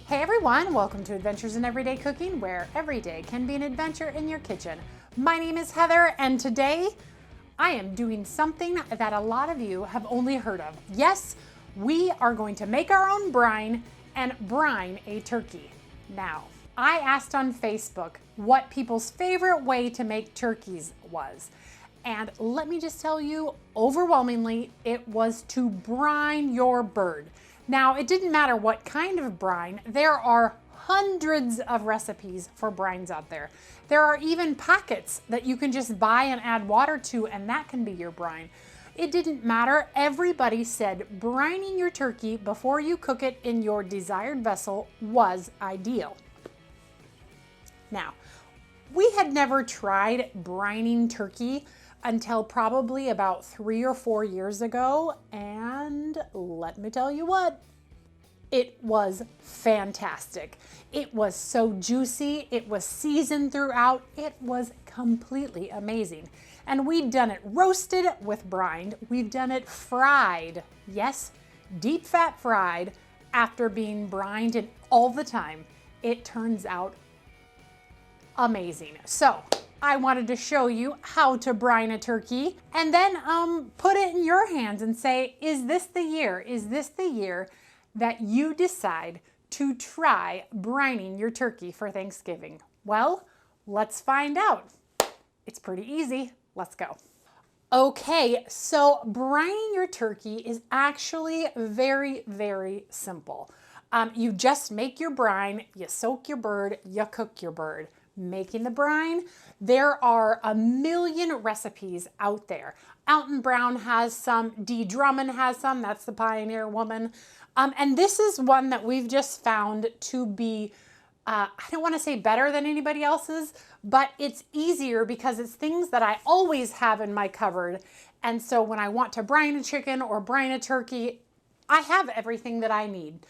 Hey everyone, welcome to Adventures in Everyday Cooking, where every day can be an adventure in your kitchen. My name is Heather, and today I am doing something that a lot of you have only heard of. Yes, we are going to make our own brine and brine a turkey. Now, I asked on Facebook what people's favorite way to make turkeys was. And let me just tell you, overwhelmingly, it was to brine your bird. Now, it didn't matter what kind of brine. There are hundreds of recipes for brines out there. There are even packets that you can just buy and add water to, and that can be your brine. It didn't matter. Everybody said brining your turkey before you cook it in your desired vessel was ideal. Now, we had never tried brining turkey until probably about 3 or 4 years ago, and let me tell you what, it was fantastic. It was so juicy, it was seasoned throughout, it was completely amazing. And we'd done it roasted with brine, we've done it fried, yes, deep fat fried, after being brined, and all the time, it turns out amazing. So, I wanted to show you how to brine a turkey and then put it in your hands and say, is this the year? Is this the year that you decide to try brining your turkey for Thanksgiving? Well, let's find out. It's pretty easy. Let's go. Okay, so brining your turkey is actually very, very simple. You just make your brine, you soak your bird, you cook your bird. Making the brine, there are a million recipes out there. Alton Brown has some, Dee Drummond has some, that's the pioneer woman. And this is one that we've just found to be, I don't want to say better than anybody else's, but it's easier because it's things that I always have in my cupboard. And so when I want to brine a chicken or brine a turkey, I have everything that I need.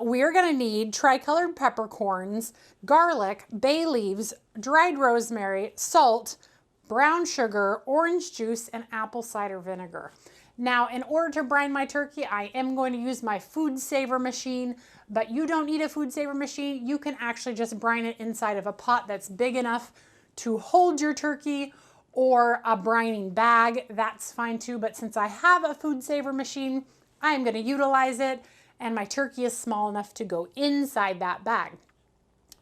We're gonna need tricolored peppercorns, garlic, bay leaves, dried rosemary, salt, brown sugar, orange juice, and apple cider vinegar. Now, in order to brine my turkey, I am going to use my FoodSaver machine, but you don't need a FoodSaver machine. You can actually just brine it inside of a pot that's big enough to hold your turkey, or a brining bag, that's fine too. But since I have a FoodSaver machine, I'm going to utilize it, and my turkey is small enough to go inside that bag.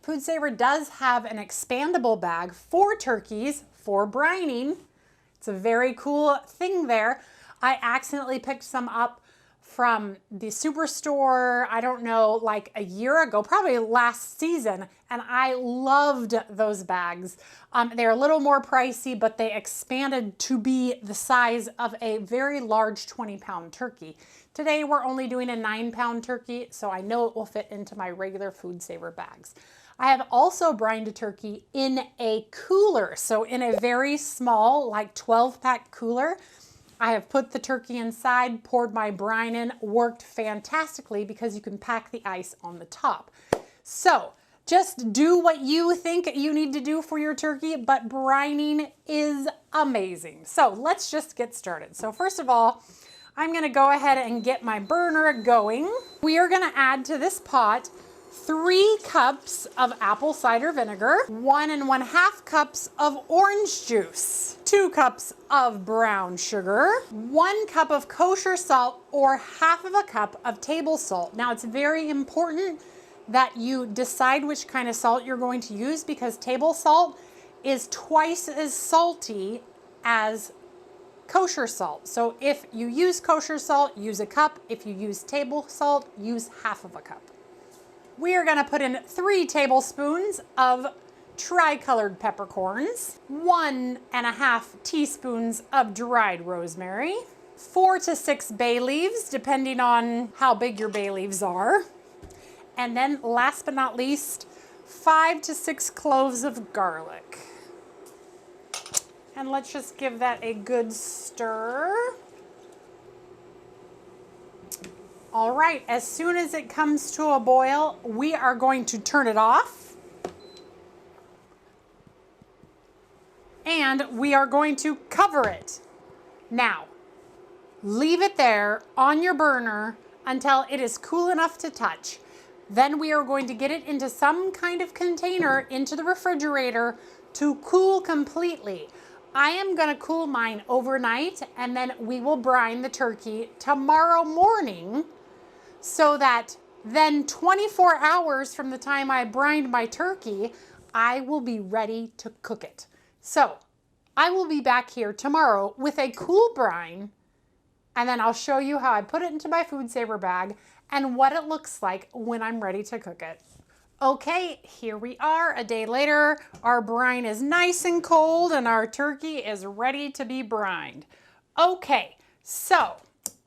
FoodSaver does have an expandable bag for turkeys for brining. It's a very cool thing there. I accidentally picked some up from the superstore, I don't know, like a year ago, probably last season, and I loved those bags. They're a little more pricey, but they expanded to be the size of a very large 20-pound turkey. Today, we're only doing a 9-pound turkey, so I know it will fit into my regular FoodSaver bags. I have also brined a turkey in a cooler, so in a very small, like 12-pack cooler. I have put the turkey inside, poured my brine in, worked fantastically because you can pack the ice on the top. So just do what you think you need to do for your turkey, but brining is amazing. So let's just get started. So first of all, I'm gonna go ahead and get my burner going. We are gonna add to this pot 3 cups of apple cider vinegar, 1 1/2 cups of orange juice, 2 cups of brown sugar, 1 cup of kosher salt, or 1/2 cup of table salt. Now, it's very important that you decide which kind of salt you're going to use, because table salt is twice as salty as kosher salt. So if you use kosher salt, use a cup. If you use table salt, use 1/2 cup. We are gonna put in 3 tablespoons of tricolored peppercorns, 1 1/2 teaspoons of dried rosemary, 4 to 6 bay leaves, depending on how big your bay leaves are. And then last but not least, 5 to 6 cloves of garlic. And let's just give that a good stir. All right, as soon as it comes to a boil, we are going to turn it off. And we are going to cover it. Now, leave it there on your burner until it is cool enough to touch. Then we are going to get it into some kind of container into the refrigerator to cool completely. I am gonna cool mine overnight, and then we will brine the turkey tomorrow morning, so that then 24 hours from the time I brined my turkey, I will be ready to cook it. So I will be back here tomorrow with a cool brine, and then I'll show you how I put it into my FoodSaver bag and what it looks like when I'm ready to cook it. Okay, here we are a day later. Our brine is nice and cold and our turkey is ready to be brined. Okay, so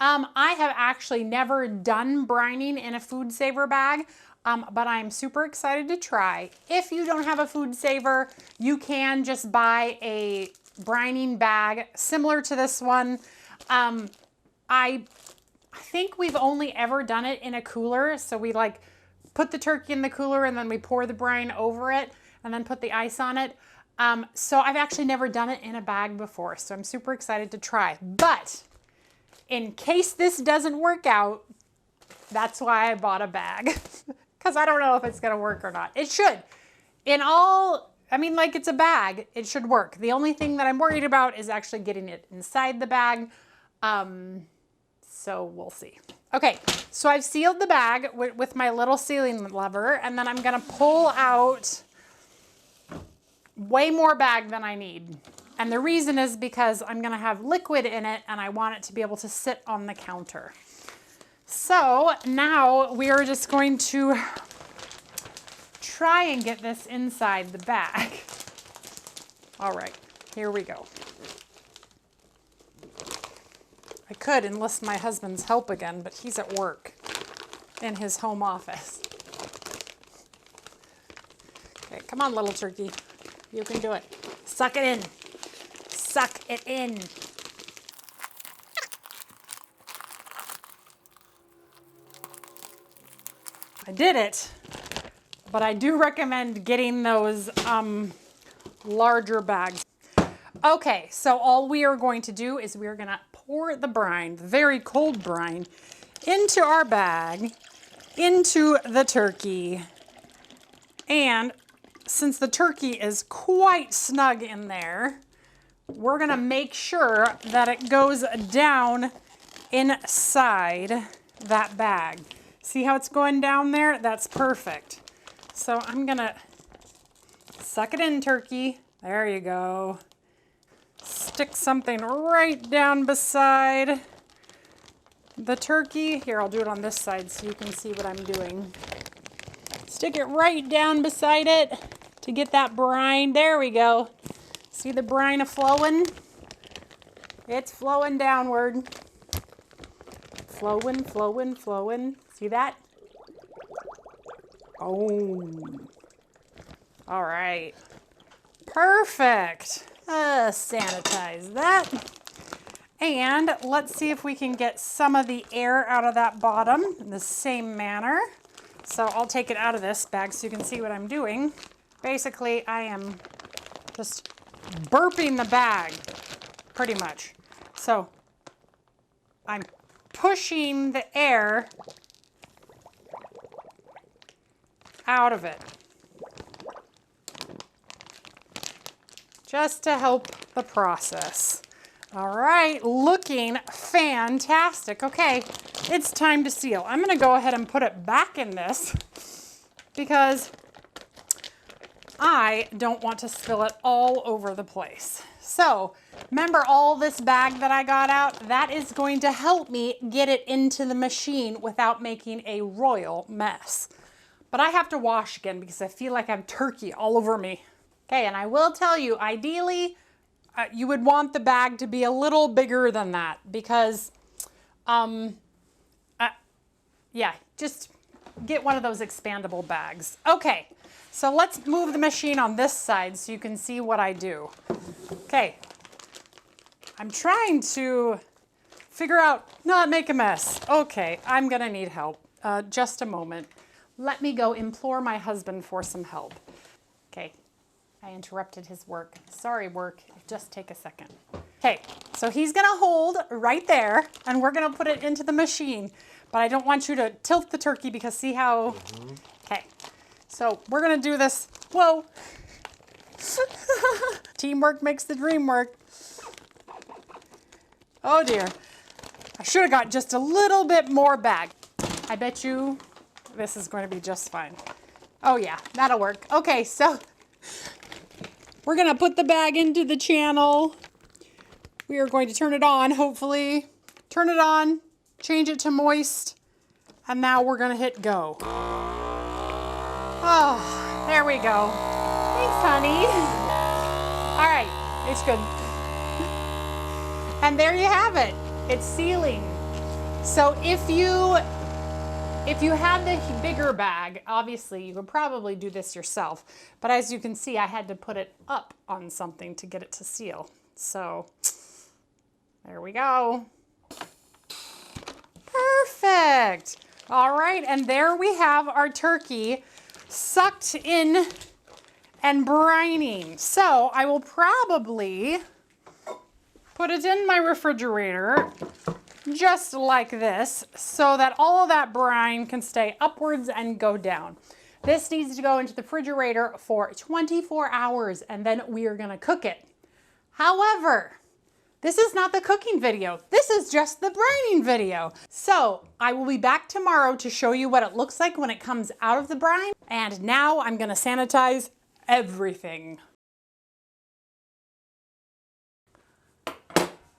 I have actually never done brining in a FoodSaver bag, but I'm super excited to try. If you don't have a FoodSaver, you can just buy a brining bag similar to this one. I think we've only ever done it in a cooler, so we like put the turkey in the cooler and then we pour the brine over it and then put the ice on it. So I've actually never done it in a bag before, so I'm super excited to try. But in case this doesn't work out, that's why I bought a bag, because I don't know if it's gonna work or not. It should. Like it's a bag, it should work. The only thing that I'm worried about is actually getting it inside the bag. So we'll see. Okay, so I've sealed the bag with my little sealing lever, and then I'm gonna pull out way more bag than I need. And the reason is because I'm gonna have liquid in it and I want it to be able to sit on the counter. So now we are just going to try and get this inside the bag. All right, here we go. I could enlist my husband's help again, but he's at work in his home office. Okay, come on, little turkey. You can do it. Suck it in. Suck it in. I did it, but I do recommend getting those larger bags. Okay, so all we are going to do is we are gonna pour the brine, the very cold brine, into our bag, into the turkey. And since the turkey is quite snug in there, we're gonna make sure that it goes down inside that bag. See how it's going down there? That's perfect. So I'm gonna suck it in, turkey. There you go. Stick something right down beside the turkey. Here, I'll do it on this side so you can see what I'm doing. Stick it right down beside it to get that brine. There we go. See the brine flowing? It's flowing downward. Flowing, flowing, flowing. See that? Oh. All right. Perfect. Sanitize that. And let's see if we can get some of the air out of that bottom in the same manner. So I'll take it out of this bag so you can see what I'm doing. Basically, I am just burping the bag, pretty much. So I'm pushing the air out of it, just to help the process. All right, looking fantastic. Okay, it's time to seal. I'm gonna go ahead and put it back in this because I don't want to spill it all over the place. So remember all this bag that I got out? That is going to help me get it into the machine without making a royal mess. But I have to wash again because I feel like I have turkey all over me. Okay, and I will tell you, ideally, you would want the bag to be a little bigger than that because, yeah, just get one of those expandable bags. Okay, so let's move the machine on this side so you can see what I do. Okay, I'm trying to figure out, not make a mess. Okay, I'm gonna need help. Just a moment. Let me go implore my husband for some help. Okay. I interrupted his work. Sorry, work. Just take a second. Okay, so he's gonna hold right there and we're gonna put it into the machine. But I don't want you to tilt the turkey because see how, okay. So we're gonna do this, whoa. Teamwork makes the dream work. Oh dear. I should have got just a little bit more bag. I bet you this is going to be just fine. Oh yeah, that'll work. Okay, so we're gonna put the bag into the channel. We are going to turn it on, hopefully. Turn it on, change it to moist, and now we're gonna hit go. Oh, there we go. Thanks, honey. All right, it's good. And there you have it. It's sealing. So if you have the bigger bag, obviously you could probably do this yourself. But as you can see, I had to put it up on something to get it to seal. So there we go. Perfect. All right, and there we have our turkey sucked in and brining. So I will probably put it in my refrigerator just like this so that all of that brine can stay upwards and go down. This needs to go into the refrigerator for 24 hours and then we are gonna cook it. However, this is not the cooking video. This is just the brining video. So I will be back tomorrow to show you what it looks like when it comes out of the brine. And now I'm gonna sanitize everything.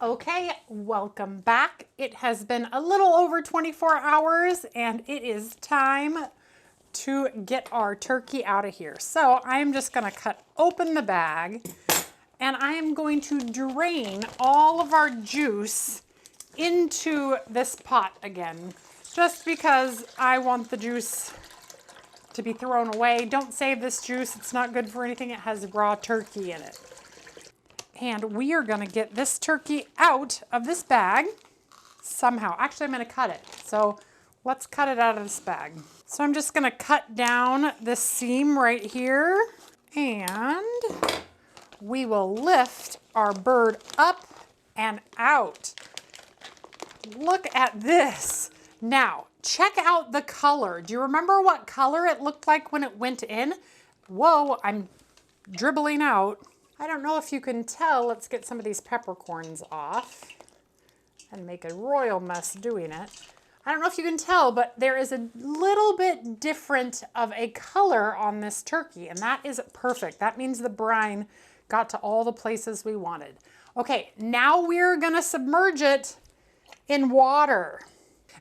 Okay, welcome back. It has been a little over 24 hours and it is time to get our turkey out of here. So I am just gonna cut open the bag and I am going to drain all of our juice into this pot again, just because I want the juice to be thrown away. Don't save this juice, it's not good for anything. It has raw turkey in it. And we are gonna get this turkey out of this bag somehow. Actually, I'm gonna cut it. So let's cut it out of this bag. So I'm just gonna cut down this seam right here and we will lift our bird up and out. Look at this. Now, check out the color. Do you remember what color it looked like when it went in? Whoa, I'm dribbling out. I don't know if you can tell. Let's get some of these peppercorns off and make a royal mess doing it. I don't know if you can tell, but there is a little bit different of a color on this turkey, and that is perfect. That means the brine got to all the places we wanted. Okay, now we're gonna submerge it in water.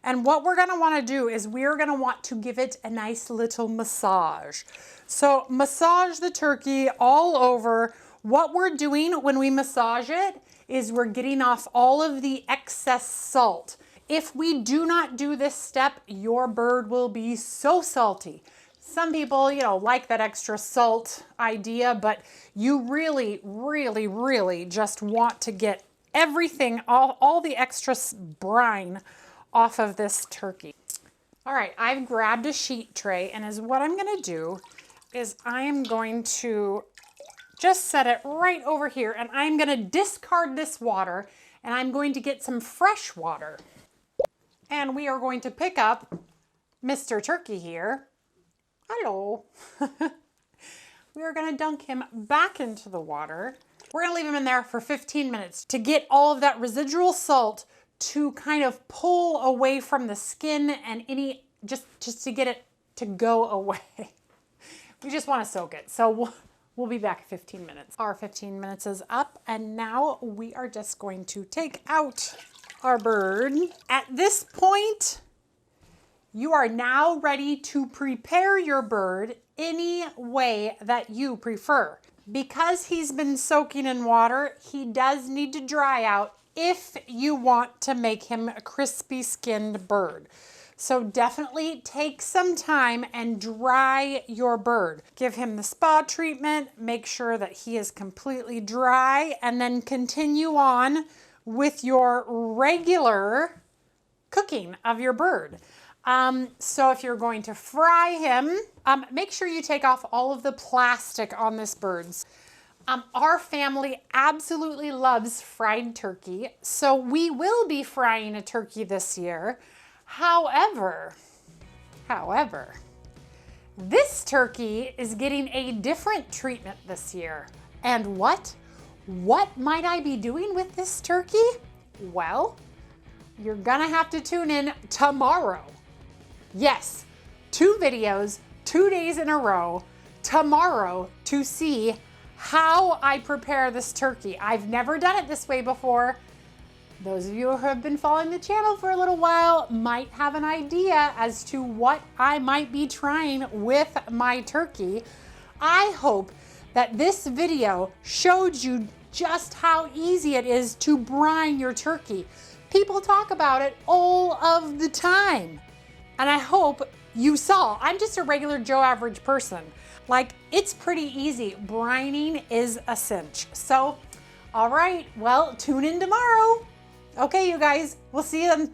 And what we're gonna wanna do is we're gonna want to give it a nice little massage. So massage the turkey all over. What we're doing when we massage it is we're getting off all of the excess salt. If we do not do this step, your bird will be so salty. Some people, like that extra salt idea, but you really, really, really just want to get everything, all the extra brine off of this turkey. All right, I've grabbed a sheet tray, and what I'm gonna do is I am going to just set it right over here, and I'm gonna discard this water, and I'm going to get some fresh water. And we are going to pick up Mr. Turkey here. Hello. We are gonna dunk him back into the water. We're gonna leave him in there for 15 minutes to get all of that residual salt to kind of pull away from the skin and just to get it to go away. We just wanna soak it. So we'll be back in 15 minutes. Our 15 minutes is up, and now we are just going to take out our bird. At this point, you are now ready to prepare your bird any way that you prefer. Because he's been soaking in water, he does need to dry out if you want to make him a crispy skinned bird. So definitely take some time and dry your bird. Give him the spa treatment, make sure that he is completely dry, and then continue on with your regular cooking of your bird. So if you're going to fry him, make sure you take off all of the plastic on this bird. Our family absolutely loves fried turkey, so we will be frying a turkey this year. However, this turkey is getting a different treatment this year. And what might I be doing with this turkey? Well, you're gonna have to tune in tomorrow. Yes, 2 videos, 2 days in a row, tomorrow to see how I prepare this turkey. I've never done it this way before. Those of you who have been following the channel for a little while might have an idea as to what I might be trying with my turkey. I hope that this video showed you just how easy it is to brine your turkey. People talk about it all of the time. And I hope you saw, I'm just a regular Joe average person. Like, it's pretty easy. Brining is a cinch. So, all right, well, tune in tomorrow. Okay, you guys, we'll see you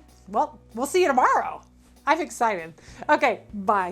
tomorrow. I'm excited. Okay, bye.